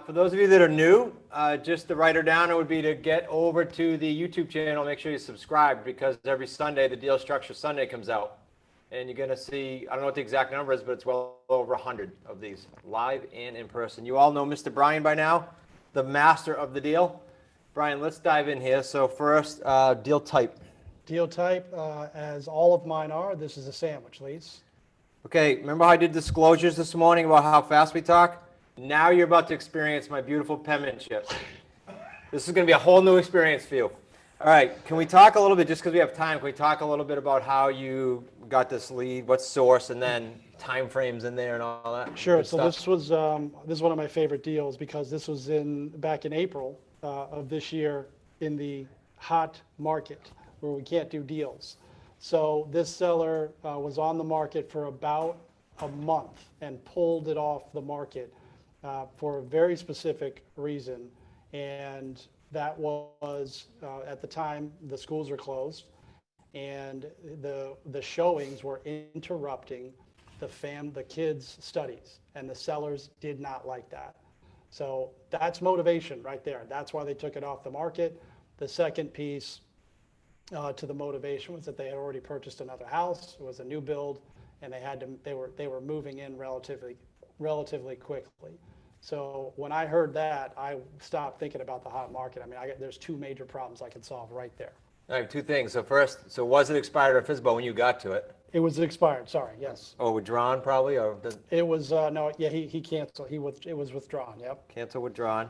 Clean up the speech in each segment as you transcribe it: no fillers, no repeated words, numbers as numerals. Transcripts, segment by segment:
For those of you that are new, just the writer down, it would be to get over to the YouTube channel. Make sure you subscribe because every Sunday the Deal Structure Sunday comes out. And you're going to see, I don't know what the exact number is, but it's well over 100 of these, live and in person. You all know Mr. Brian by now, the master of the deal. Brian, let's dive in here. So first, deal type. Deal type, as all of mine are, this is a sandwich lease. Okay, remember how I did disclosures this morning about how fast we talk? Now you're about to experience my beautiful penmanship. This is going to be a whole new experience for you. All right, can we talk a little bit, just because we have time, can we talk a little bit about how you got this lead, what source, and then time frames in there and all that? Sure, so this was this is one of my favorite deals because this was back in April of this year in the hot market where we can't do deals. So this seller was on the market for about a month and pulled it off the market for a very specific reason. And that was, at the time, the schools were closed and the showings were interrupting the kids' studies, and the sellers did not like that. So that's motivation right there. That's why they took it off the market. The second piece to the motivation was that they had already purchased another house. It was a new build, and they were moving in relatively quickly. So when I heard that, I stopped thinking about the hot market. I mean, there's two major problems I could solve right there. All right, two things. So first, was it expired or FSBO when you got to it? It was expired, sorry, yes. Oh, withdrawn probably? It was, no, yeah, he canceled. It was withdrawn, yep. Cancel, withdrawn.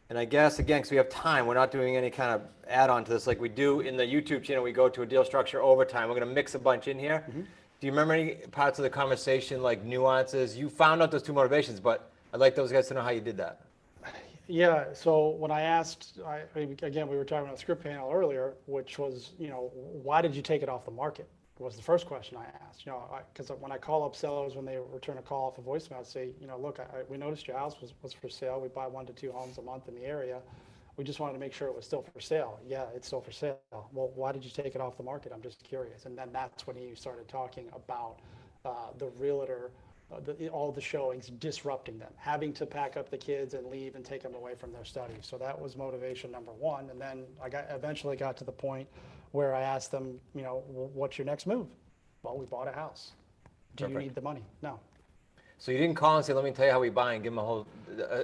And I guess, again, because we have time, we're not doing any kind of add-on to this like we do in the YouTube channel. We go to a deal structure overtime. We're going to mix a bunch in here. Mm-hmm. Do you remember any parts of the conversation, like nuances? You found out those two motivations, but I'd like those guys to know how you did that. Yeah, so when I asked, again, we were talking about the script panel earlier, which was, why did you take it off the market? Was the first question I asked. Because when I call up sellers, when they return a call off a voicemail, I'd say, look, we noticed your house was for sale. We buy 1 to 2 homes a month in the area. We just wanted to make sure it was still for sale. Yeah, it's still for sale. Well, why did you take it off the market? I'm just curious. And then that's when he started talking about the realtor, all the showings, disrupting them, having to pack up the kids and leave and take them away from their studies. So that was motivation number one. And then I eventually got to the point where I asked them, what's your next move? Well, we bought a house. Do Perfect. You need the money? No. So you didn't call and say, let me tell you how we buy and give them a whole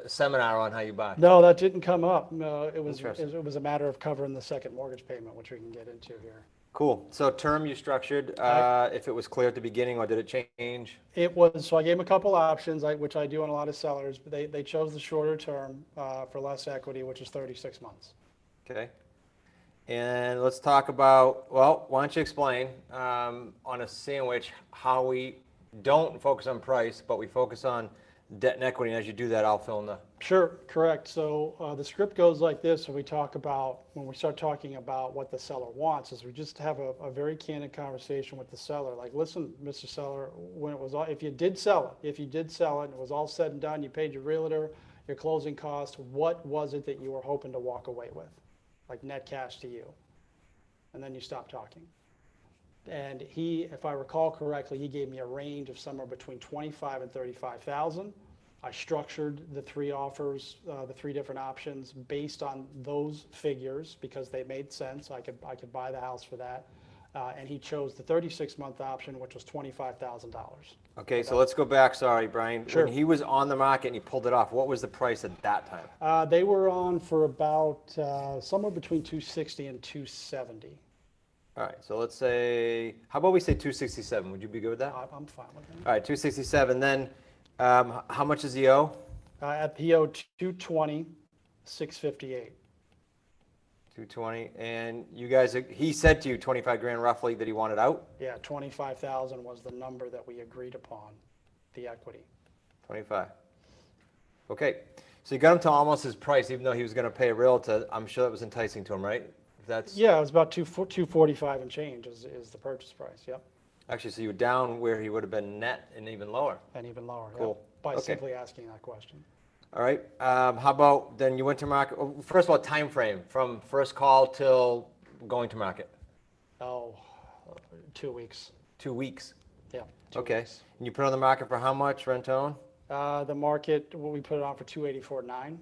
seminar on how you buy? No, that didn't come up. It was a matter of covering the second mortgage payment, which we can get into here. Cool. So term you structured, if it was clear at the beginning, or did it change? It was, so I gave them a couple options, which I do on a lot of sellers, but they chose the shorter term for less equity, which is 36 months. Okay. And let's talk about, well, why don't you explain on a sandwich how we don't focus on price, but we focus on debt and equity. And as you do that, I'll fill in the... Sure, correct. So the script goes like this when we start talking about what the seller wants, is we just have a very candid conversation with the seller. Like, listen, Mr. Seller, if you did sell it, and it was all said and done, you paid your realtor, your closing costs, what was it that you were hoping to walk away with? Like net cash to you. And then you stop talking. And he, if I recall correctly, he gave me a range of somewhere between $25,000 and $35,000. I structured the 3 offers, the 3 different options based on those figures because they made sense. I could buy the house for that. And he chose the 36-month option, which was $25,000. Okay, so let's go back. Sorry, Brian. Sure. When he was on the market and he pulled it off, what was the price at that time? They were on for about somewhere between $260,000 and $270,000. All right, so let's say, how about we say 267? Would you be good with that? I'm fine with that. All right, 267. Then how much does he owe? He owed $220,658. 220. And you guys, he said to you 25 grand roughly that he wanted out? Yeah, $25,000 was the number that we agreed upon, the equity. 25. Okay, so you got him to almost his price, even though he was going to pay a realtor. I'm sure that was enticing to him, right? Yeah, it was about $245 and change is the purchase price. Yep. Actually, so you were down where he would have been net and even lower. And even lower. Cool. Yep, by simply asking that question. All right. How about then you went to market? First of all, time frame from first call till going to market. Oh, 2 weeks. 2 weeks. Yeah. 2 Okay. weeks. And you put it on the market for how much, rent own? The market, what we put it on for 284.9,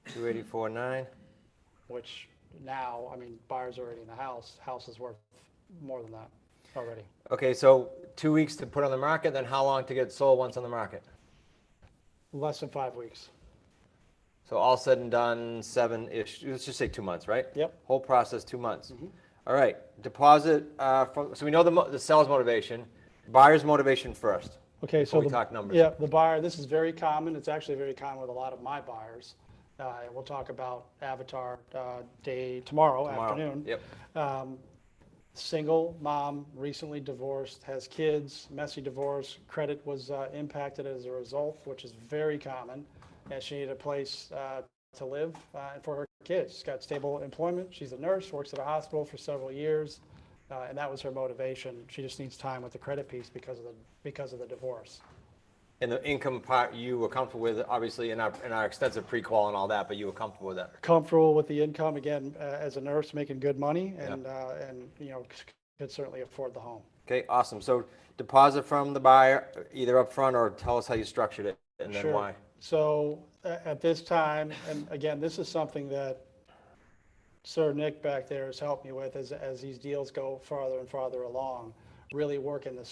284.9. which now, I mean, buyers are already in the house. House is worth more than that already. Okay, so 2 weeks to put on the market, then how long to get sold once on the market? Less than 5 weeks. So all said and done, 7-ish, let's just say 2 months, right? Yep. Whole process, 2 months. All right, deposit, so we know the seller's motivation, buyer's motivation first. Okay, Before so we talk numbers. yeah, the buyer, this is very common. It's actually very common with a lot of my buyers. And we'll talk about Avatar day tomorrow afternoon. Yep. Single mom, recently divorced, has kids, messy divorce, credit was impacted as a result, which is very common. And she needed a place to live for her kids. She's got stable employment. She's a nurse, works at a hospital for several years. And that was her motivation. She just needs time with the credit piece because of the divorce. And the income part you were comfortable with, obviously in our extensive pre-qual and all that, but you were comfortable with that. Comfortable with the income, again, as a nurse, making good money, and could certainly afford the home. Okay, awesome. So deposit from the buyer, either up front or tell us how you structured it and then Sure. why. So at this time, and again, this is something that Sir Nick back there has helped me with as these deals go farther and farther along, really working the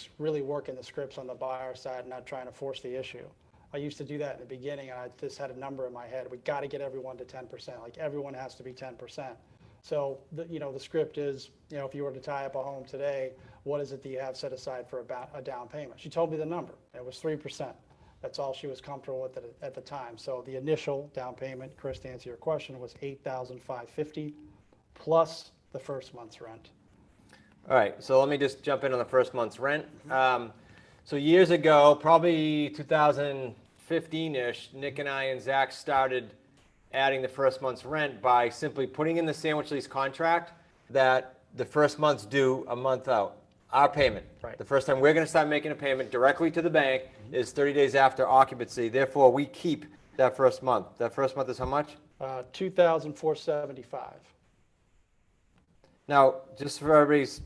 scripts on the buyer side, not trying to force the issue. I used to do that in the beginning, and I just had a number in my head. We got to get everyone to 10%. Like, everyone has to be 10%. So the script is, if you were to tie up a home today, what is it that you have set aside for a down payment? She told me the number. It was 3%. That's all she was comfortable with at the time. So the initial down payment, Chris, to answer your question, was $8,550 plus the first month's rent. All right, so let me just jump in on the first month's rent. So years ago, probably 2015-ish, Nick and I and Zach started adding the first month's rent by simply putting in the sandwich lease contract that the first month's due a month out. Our payment. Right. The first time we're going to start making a payment directly to the bank is 30 days after occupancy. Therefore, we keep that first month. That first month is how much? $2,475. Now, just for everybody's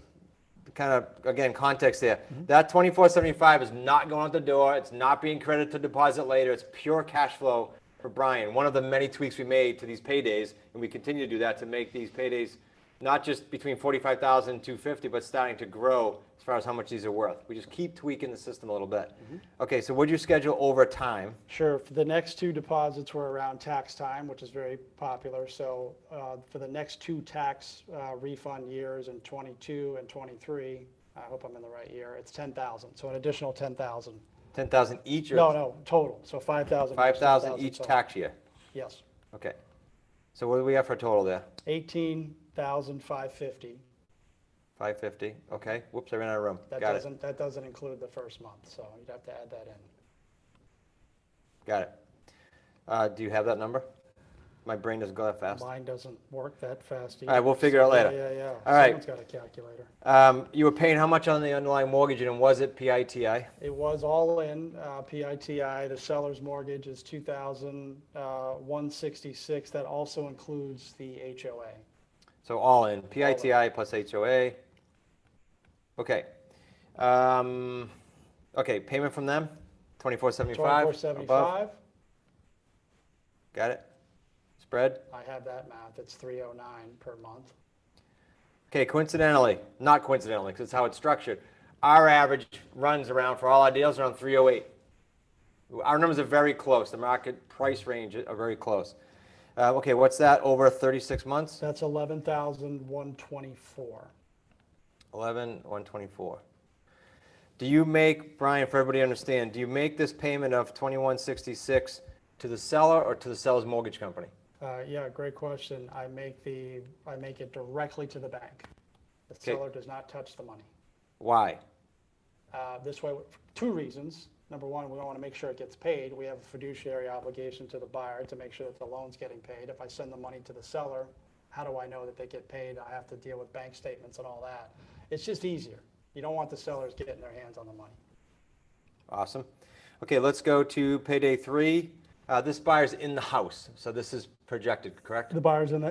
kind of, again, context there, that $2,475 is not going out the door. It's not being credited to deposit later. It's pure cash flow for Brian. One of the many tweaks we made to these paydays, and we continue to do that to make these paydays not just between $45,000 and $250,000, but starting to grow as far as how much these are worth. We just keep tweaking the system a little bit. Okay, so what'd you schedule over time? Sure. For the next two deposits were around tax time, which is very popular. So for the next two tax refund years in 22 and 23, I hope I'm in the right year, it's $10,000. So an additional $10,000. $10,000 each? Or No, total. So $5,000. $5,000 each tax year? Yes. Okay. So what do we have for a total there? $18,550. $550. Okay. Whoops, I ran out of room. That Got doesn't it. that doesn't include the first month, so you'd have to add that in. Got it. Do you have that number? My brain doesn't go that fast. Mine doesn't work that fast either. All right, we'll figure it out later. Yeah. All right. Someone's got a calculator. You were paying how much on the underlying mortgage, and was it PITI? It was all in PITI. The seller's mortgage is $2,166. That also includes the HOA. So all in, PITI plus HOA. Okay. Okay, payment from them, $2,475. $2,475. Got it. Spread. I have that math. It's $309 per month. Okay, coincidentally, not coincidentally, because it's how it's structured, our average runs around, for all our deals, around 308. Our numbers are very close. The market price range are very close. Okay, what's that over 36 months? That's $11,124. 11,124. Do you make, Brian, for everybody to understand, do you make this payment of $2,166 to the seller or to the seller's mortgage company? Yeah, great question. I make it directly to the bank. The seller does not touch the money. Why? This way, two reasons. Number one, we want to make sure it gets paid. We have a fiduciary obligation to the buyer to make sure that the loan's getting paid. If I send the money to the seller, how do I know that they get paid? I have to deal with bank statements and all that. It's just easier. You don't want the sellers getting their hands on the money. Awesome. Okay, let's go to payday 3. This buyer's in the house, so this is projected, correct? The buyer's in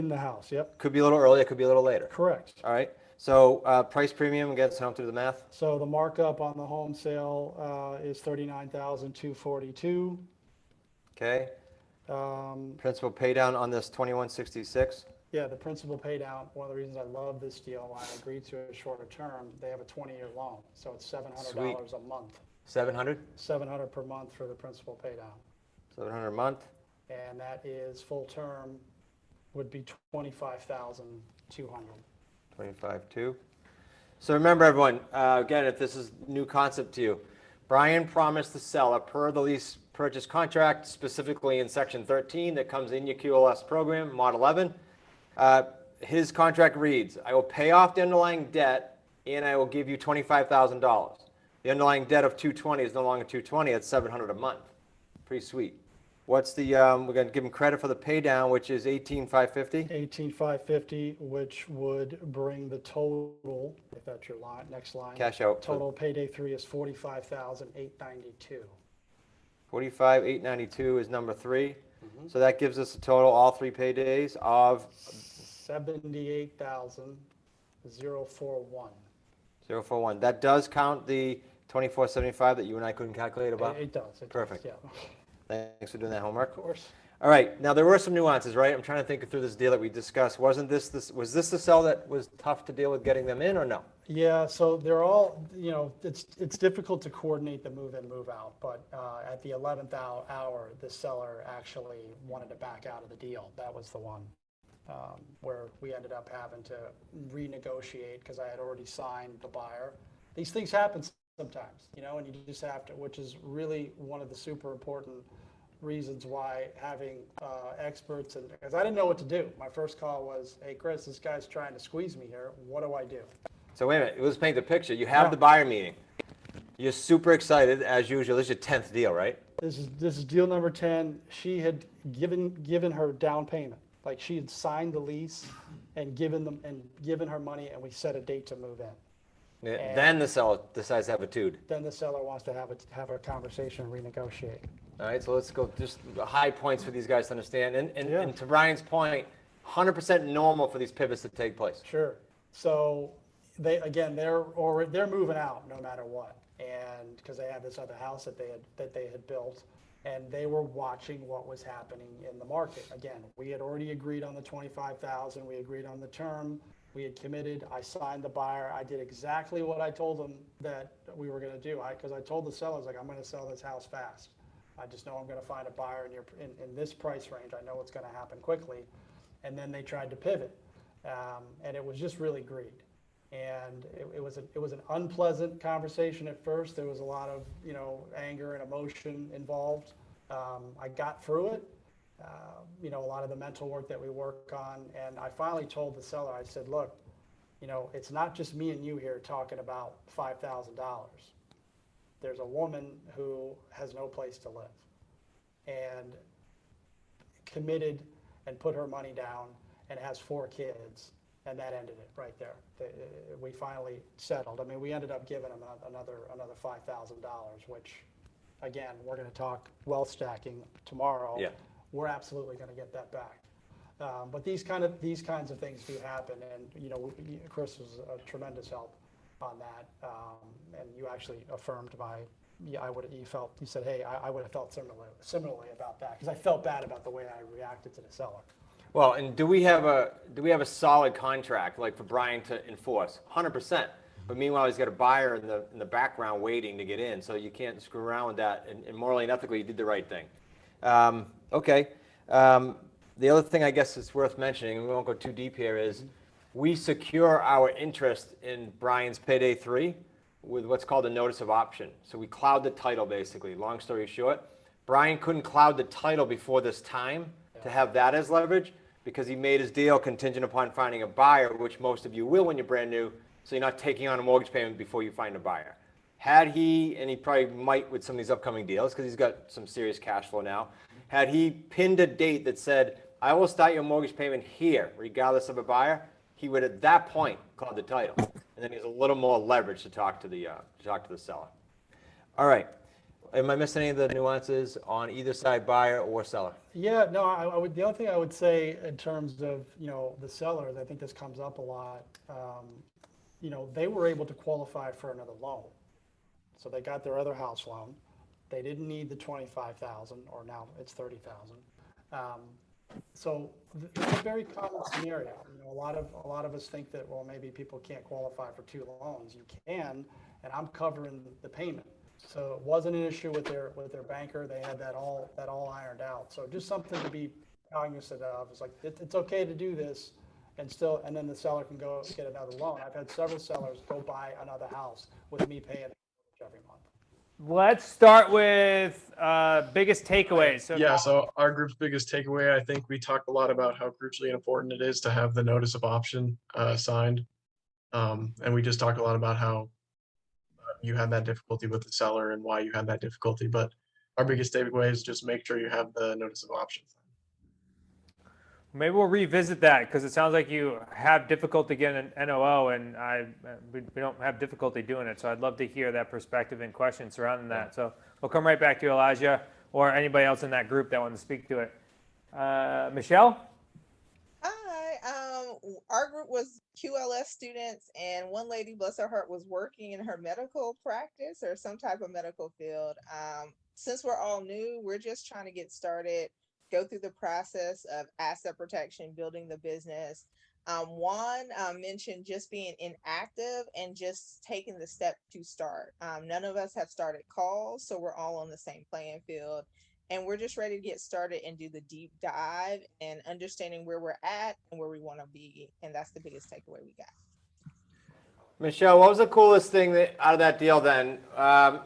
the house. Yep. Could be a little earlier, could be a little later. Correct. All right. So price premium, again, so I don't have to do the math. So the markup on the home sale is 39,242. Okay. Principal pay down on this 2166. Yeah, the principal pay down, one of the reasons I love this deal, why I agreed to a shorter term, they have a 20-year loan, so it's $700 a month. 700. 700 per month for the principal pay down. 700 a month. And that is full term would be 25,200. 25.2. So remember, everyone, again, if this is new concept to you, Brian promised the seller per the lease purchase contract, specifically in section 13 that comes in your QLS program, mod 11. His contract reads, I will pay off the underlying debt and I will give you $25,000. The underlying debt of 220 is no longer 220, it's 700 a month. Pretty sweet. What's the, we're going to give him credit for the pay down, which is 18,550. 18,550, which would bring the total, if that's your line, next line. Cash out. Total payday 3 is 45,892. 45,892 is number 3. So that gives us a total, all 3 paydays, of 78,041. 041. That does count the 2475 that you and I couldn't calculate about? It does. Perfect. Yeah, Thanks for doing that homework. of course. All right, now there were some nuances, right? I'm trying to think through this deal that we discussed. Was this the cell that was tough to deal with getting them in, or no? Yeah, so they're all, it's difficult to coordinate the move in, move out, but at the 11th hour, the seller actually wanted to back out of the deal. That was the one where we ended up having to renegotiate because I had already signed the buyer. These things happen sometimes, and you just have to, which is really one of the super important reasons why having experts, and because I didn't know what to do. My first call was, hey, Chris, this guy's trying to squeeze me here. What do I do? So wait a minute, let's paint the picture. You have the buyer meeting. You're super excited, as usual. This is your 10th deal, right? This is deal number 10. She had given her down payment. Like she had signed the lease and given her money, and we set a date to move in. Yeah, then the seller decides to have a tude. Then the seller wants to have a conversation and renegotiate. All right, so let's go just the high points for these guys to understand. And to Ryan's point, 100% normal for these pivots to take place. Sure. So they're moving out no matter what, and because they had this other house that they had built, and they were watching what was happening in the market. Again, we had already agreed on the 25,000. We agreed on the term. We had committed. I signed the buyer. I did exactly what I told them that we were going to do. Because I told the sellers, like, I'm going to sell this house fast. I just know I'm going to find a buyer in this price range. I know what's going to happen quickly. And then they tried to pivot, and it was just really greed. And it was an unpleasant conversation at first. There was a lot of anger and emotion involved. I got through it. A lot of the mental work that we work on, and I finally told the seller, I said, look, it's not just me and you here talking about $5,000. There's a woman who has no place to live and committed and put her money down and has 4 kids, and that ended it right there. We finally settled. I mean, we ended up giving them another $5,000, which, again, we're going to talk wealth stacking tomorrow. Yeah. We're absolutely going to get that back. But these kinds of things do happen, and Chris was a tremendous help on that, and you actually affirmed you said, hey, I would have felt similarly about that, because I felt bad about the way I reacted to the seller. Well, and do we have a solid contract like for Brian to enforce? 100%. But meanwhile, he's got a buyer in the background waiting to get in, so you can't screw around with that. And morally and ethically, you did the right thing. Okay. The other thing I guess is worth mentioning, and we won't go too deep here, is we secure our interest in Brian's Payday 3 with what's called a notice of option. So we cloud the title, basically. Long story short, Brian couldn't cloud the title before this time to have that as leverage, because he made his deal contingent upon finding a buyer, which most of you will when you're brand new, so you're not taking on a mortgage payment before you find a buyer. Had he, and he probably might with some of these upcoming deals, because he's got some serious cash flow now, had he pinned a date that said, I will start your mortgage payment here, regardless of a buyer, he would at that point call the title. And then he has a little more leverage to talk to the seller. All right. Am I missing any of the nuances on either side, buyer or seller? Yeah, no, the other thing I would say in terms of, the sellers, I think this comes up a lot. they were able to qualify for another loan. So they got their other house loan. They didn't need the 25,000, or now it's 30,000. So it's a very common scenario. A lot of us think that, well, maybe people can't qualify for two loans. You can, and I'm covering the payment. So it wasn't an issue with their banker. They had that all ironed out. So just something to be cognizant of. It's like it's okay to do this, and then the seller can go get another loan. I've had several sellers go buy another house with me paying every month. Let's start with biggest takeaways. So our group's biggest takeaway, I think we talked a lot about how crucially important it is to have the notice of option signed. And we just talked a lot about how you had that difficulty with the seller and why you had that difficulty. But our biggest takeaway is just make sure you have the notice of option signed. Maybe we'll revisit that, because it sounds like you have difficulty getting an NOO, and we don't have difficulty doing it. So I'd love to hear that perspective and questions surrounding that. So we'll come right back to you, Elijah, or anybody else in that group that wants to speak to it. Michelle? Hi. Our group was QLS students, and one lady, bless her heart, was working in her medical practice or some type of medical field. Since we're all new, we're just trying to get started, go through the process of asset protection, building the business. Juan mentioned just being inactive and just taking the step to start. None of us have started calls, so we're all on the same playing field. And we're just ready to get started and do the deep dive and understanding where we're at and where we want to be. And that's the biggest takeaway we got. Michelle, what was the coolest thing out of that deal then?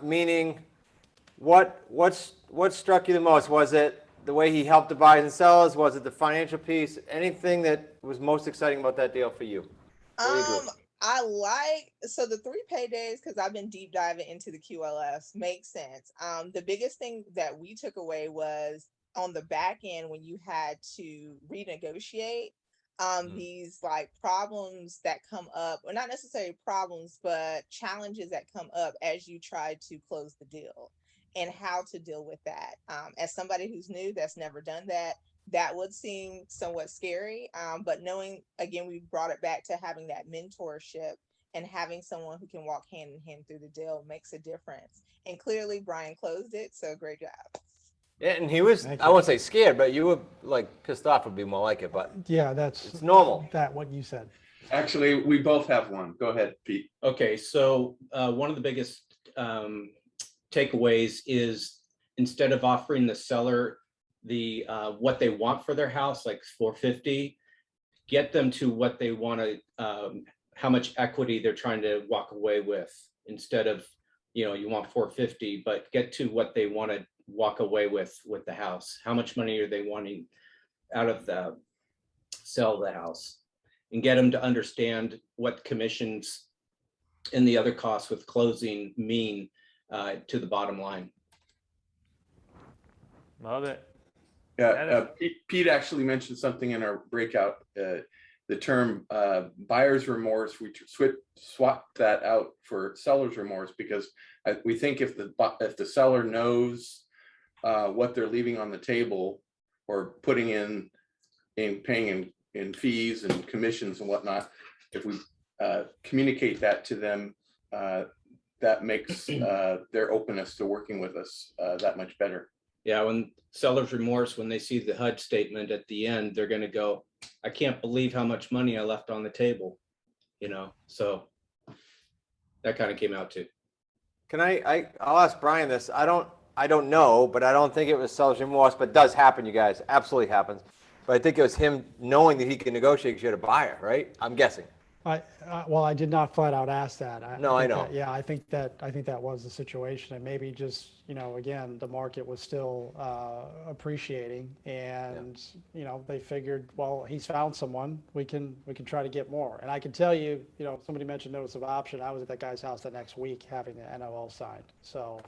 Meaning, what struck you the most? Was it the way he helped the buyers and sellers? Was it the financial piece? Anything that was most exciting about that deal for you? So the 3 paydays, because I've been deep diving into the QLS, makes sense. The biggest thing that we took away was on the back end when you had to renegotiate these like problems that come up, or not necessarily problems, but challenges that come up as you try to close the deal, and how to deal with that. As somebody who's new, that's never done that, that would seem somewhat scary. But knowing, again, we brought it back to having that mentorship and having someone who can walk hand in hand through the deal makes a difference. And clearly Brian closed it, so great job. Yeah, and he was, I won't say scared, but you were like pissed off would be more like it, but Yeah, it's normal. what you said. Actually, we both have one. Go ahead, Pete. Okay, so one of the biggest takeaways is, instead of offering the seller the what they want for their house, like 450, get them to what they want to, how much equity they're trying to walk away with. Instead of, you want 450, but get to what they want to walk away with the house. How much money are they wanting out of the sell the house, and get them to understand what commissions and the other costs with closing mean to the bottom line. Love it. Yeah, Pete actually mentioned something in our breakout, the term buyer's remorse. We swapped that out for seller's remorse, because we think if the seller knows what they're leaving on the table, or putting in paying in fees and commissions and whatnot, if we communicate that to them, that makes their openness to working with us that much better. Yeah, when seller's remorse, when they see the HUD statement at the end, they're going to go, I can't believe how much money I left on the table, so that kind of came out too. Can I'll ask Brian this. I don't know, but I don't think it was seller's remorse, but it does happen, you guys. Absolutely happens. But I think it was him knowing that he can negotiate because you had a buyer, right? I'm guessing. I did not flat out ask that. I know. I think that was the situation, and maybe just again, the market was still appreciating, and they figured, well, he's found someone, we can try to get more. And I can tell you, somebody mentioned notice of option. I was at that guy's house the next week having the NOL signed, so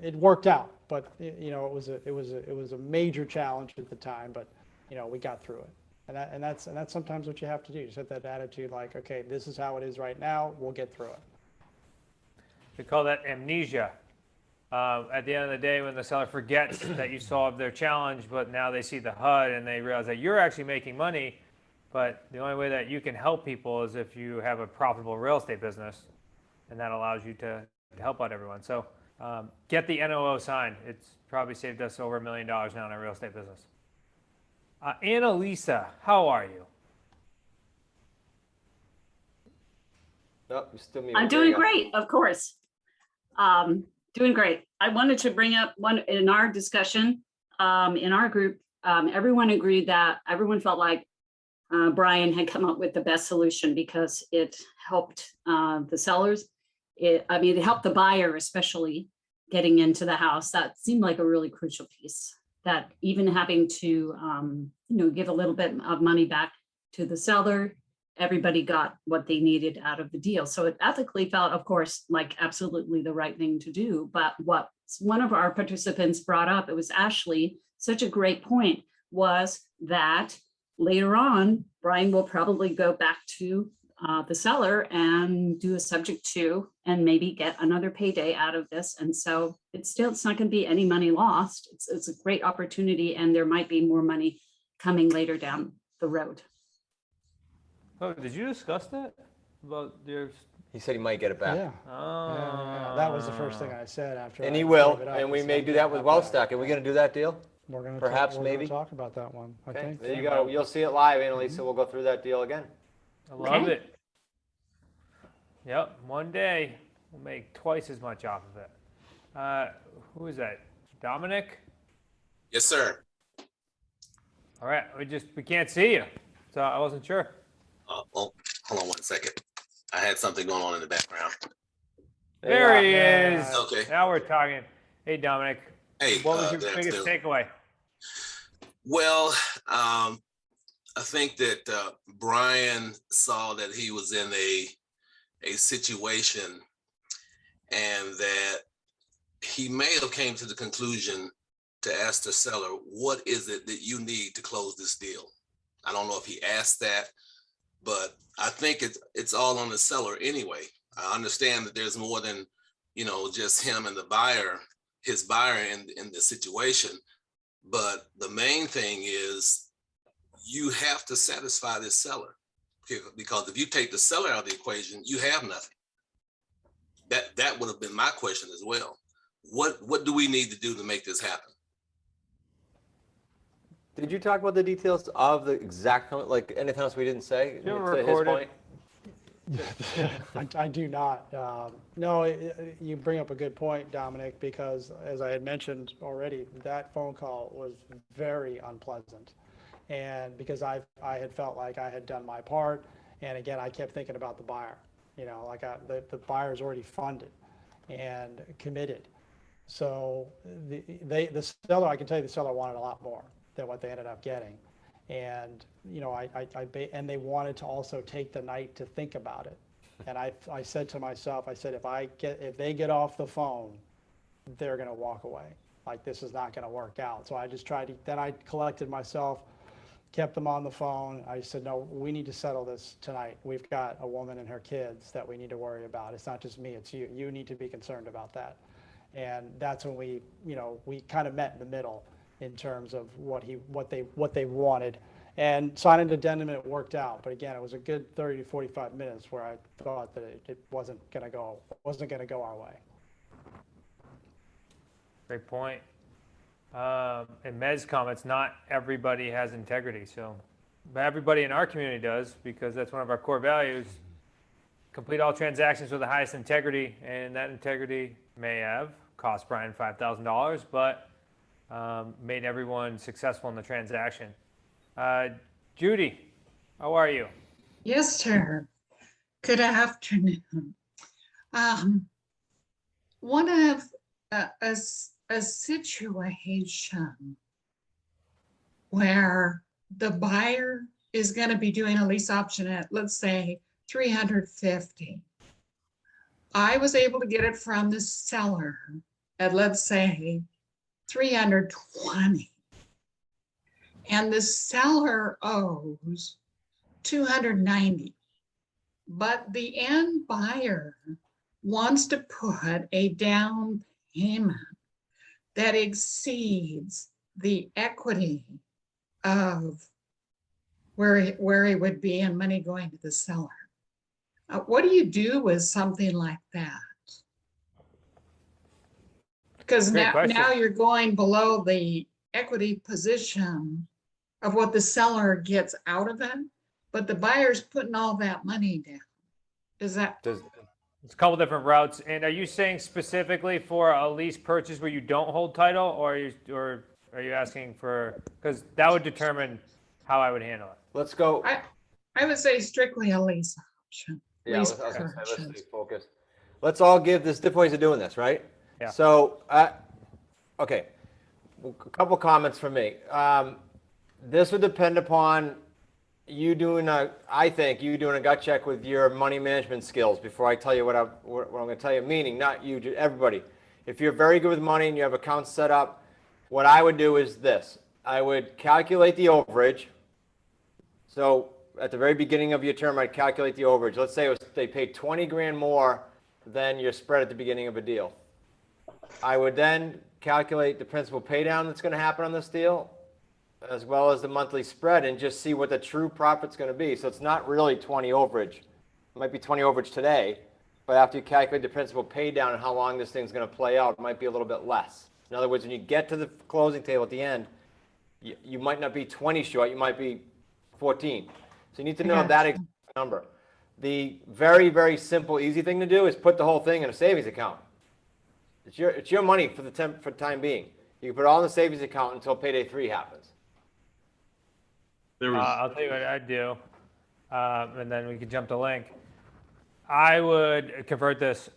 it worked out. But it was a major challenge at the time, but we got through it. And that's sometimes what you have to do. Just have that attitude, like, okay, this is how it is right now. We'll get through it. We call that amnesia. At the end of the day, when the seller forgets that you solved their challenge, but now they see the HUD and they realize that you're actually making money, But the only way that you can help people is if you have a profitable real estate business, and that allows you to help out everyone. So get the NOO signed. It's probably saved us over $1 million now in our real estate business. Annalisa, how are you? Nope, you're still muted. I'm There you doing go. great, of course. Doing great. I wanted to bring up one in our discussion, in our group, everyone agreed that everyone felt like Brian had come up with the best solution because it helped the sellers. It helped the buyer, especially getting into the house. That seemed like a really crucial piece, that even having to, give a little bit of money back to the seller, everybody got what they needed out of the deal. So it ethically felt, of course, like absolutely the right thing to do. But what one of our participants brought up, it was Ashley, such a great point, was that later on, Brian will probably go back to the seller and do a subject to, and maybe get another payday out of this. And so it's not going to be any money lost. It's a great opportunity, and there might be more money coming later down the road. Oh, did you discuss that about your? He said he might get it back. Yeah. Yeah. That was the first thing I said after. And I he will, gave it up, and we is may I'm do that getting with back. Wellstack. Are we gonna do that deal? We're gonna Perhaps, talk, maybe? talk about that one. I Okay, think. there you yeah. go. You'll see it live, Annalisa. We'll go through that deal again. I love Okay. it. Yep, one day we'll make twice as much off of it. Who is that? Dominic? Yes, sir. All right, we can't see you, so I wasn't sure. Well, hold on one second. I had something going on in the background. There he Yeah. is. Okay. Now we're talking. Hey, Dominic. Hey, What was your good biggest afternoon. takeaway? Well, I think that Brian saw that he was in a situation, and that he may have came to the conclusion to ask the seller, what is it that you need to close this deal? I don't know if he asked that, but I think it's all on the seller anyway. I understand that there's more than, just him and the buyer, his buyer in the situation. But the main thing is you have to satisfy this seller, because if you take the seller out of the equation, you have nothing. That would have been my question as well. What do we need to do to make this happen? Did you talk about the details of the exact, like anything else we didn't say? You To record it. I do not. No, you bring up a good point, Dominic, because as I had mentioned already, that phone call was very unpleasant. And because I had felt like I had done my part. And again, I kept thinking about the buyer, like the buyer's already funded and committed. So the seller, I can tell you the seller wanted a lot more than what they ended up getting. And, and they wanted to also take the night to think about it. And I said to myself, if they get off the phone, they're going to walk away. Like, this is not going to work out. So I just then I collected myself, kept them on the phone. I said, no, we need to settle this tonight. We've got a woman and her kids that we need to worry about. It's not just me, it's you. You need to be concerned about that. And that's when we kind of met in the middle in terms of what they wanted, and signed an addendum, and it worked out. But again, it was a good 30 to 45 minutes where I thought that it wasn't going to go our way. Great point. In Mez's comments, not everybody has integrity, but everybody in our community does, because that's one of our core values. Complete all transactions with the highest integrity, and that integrity may have cost Brian $5,000, but made everyone successful in the transaction. Judy, how are you? Yes, sir. Good afternoon. One of a situation where the buyer is going to be doing a lease option at, let's say, $350. I was able to get it from the seller at, let's say, $320. And the seller owes $290. But the end buyer wants to put a down payment that exceeds the equity of where he would be and money going to the seller. What do you do with something like that? Because Great now, question. now you're going below the equity position of what the seller gets out of it, but the buyer's putting all that money down. Is that, It's a couple different routes. And are you saying specifically for a lease purchase where you don't hold title, or are you asking for, because that would determine how I would handle it. Let's go. I would say strictly a lease option. Yeah, lease I was gonna say, let's purchase. stay focused. Let's all give this different ways of doing this, right? Yeah. So, okay, a couple comments from me. This would depend upon you doing I think you doing a gut check with your money management skills before I tell you what I'm going to tell you. Meaning, not you, everybody. If you're very good with money and you have accounts set up, what I would do is this: I would calculate the overage. So at the very beginning of your term, I'd calculate the overage. Let's say they paid 20 grand more than your spread at the beginning of a deal. I would then calculate the principal pay down that's going to happen on this deal, as well as the monthly spread, and just see what the true profit's going to be. So it's not really 20 overage. It might be 20 overage today, but after you calculate the principal pay down and how long this thing's going to play out, it might be a little bit less. In other words, when you get to the closing table at the end, you might not be 20 short, you might be 14. So you need to know that exact number. The very, very simple, easy thing to do is put the whole thing in a savings account. It's your money for the time being. You can put it all in the savings account until payday 3 happens. I'll tell you what I'd do, and then we can jump to Link. I would convert this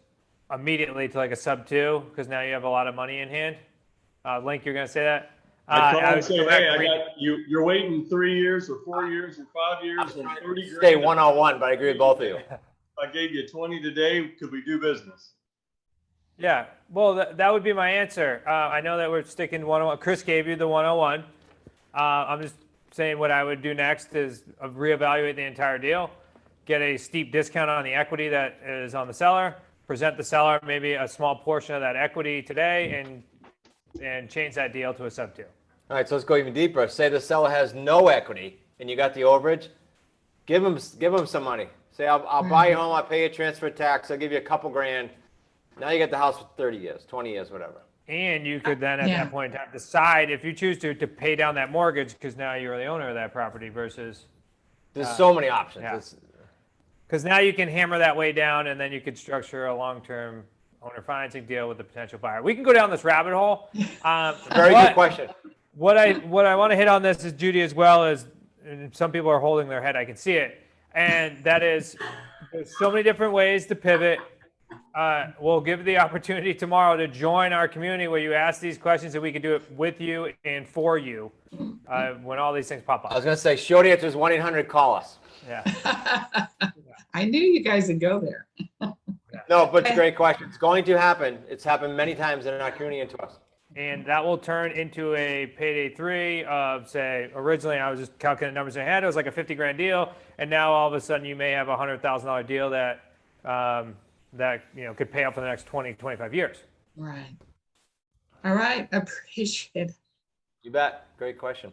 immediately to like a sub 2, because now you have a lot of money in hand. Link, you're going to say that? I would say, hey, you're waiting 3 years or 4 years or 5 years or 30 grand. Stay 1-on-1, but I agree with both of you. I gave you 20 today. Could we do business? Yeah, well, that would be my answer. I know that we're sticking 101. Chris gave you the 101. I'm just saying what I would do next is reevaluate the entire deal, get a steep discount on the equity that is on the seller, present the seller maybe a small portion of that equity today, and change that deal to a sub 2. All right, so let's go even deeper. Say the seller has no equity and you got the overage. Give them some money. Say, I'll buy you home, I'll pay you transfer tax, I'll give you a couple grand. Now you get the house for 30 years, 20 years, whatever. And you could then, at that point in time, decide if you choose to pay down that mortgage, because now you're the owner of that property versus. There's so many options. Yeah. Because now you can hammer that way down, and then you could structure a long-term owner financing deal with the potential buyer. We can go down this rabbit hole. Very good question. What I want to hit on this is, Judy, as well as, and some people are holding their head, I can see it, and that is, there's so many different ways to pivot. We'll give the opportunity tomorrow to join our community where you ask these questions, and we can do it with you and for you when all these things pop up. I was going to say, short answer is 1-800-CALL us. Yeah. I knew you guys would go there. No, but it's a great question. It's going to happen. It's happened many times in our community and to us. And that will turn into a payday 3 of, say, originally I was just calculating numbers in my head. It was like a 50 grand deal. And now all of a sudden you may have a $100,000 deal that, could pay off for the next 20, 25 years. Right. All right. Appreciate it. You bet. Great question.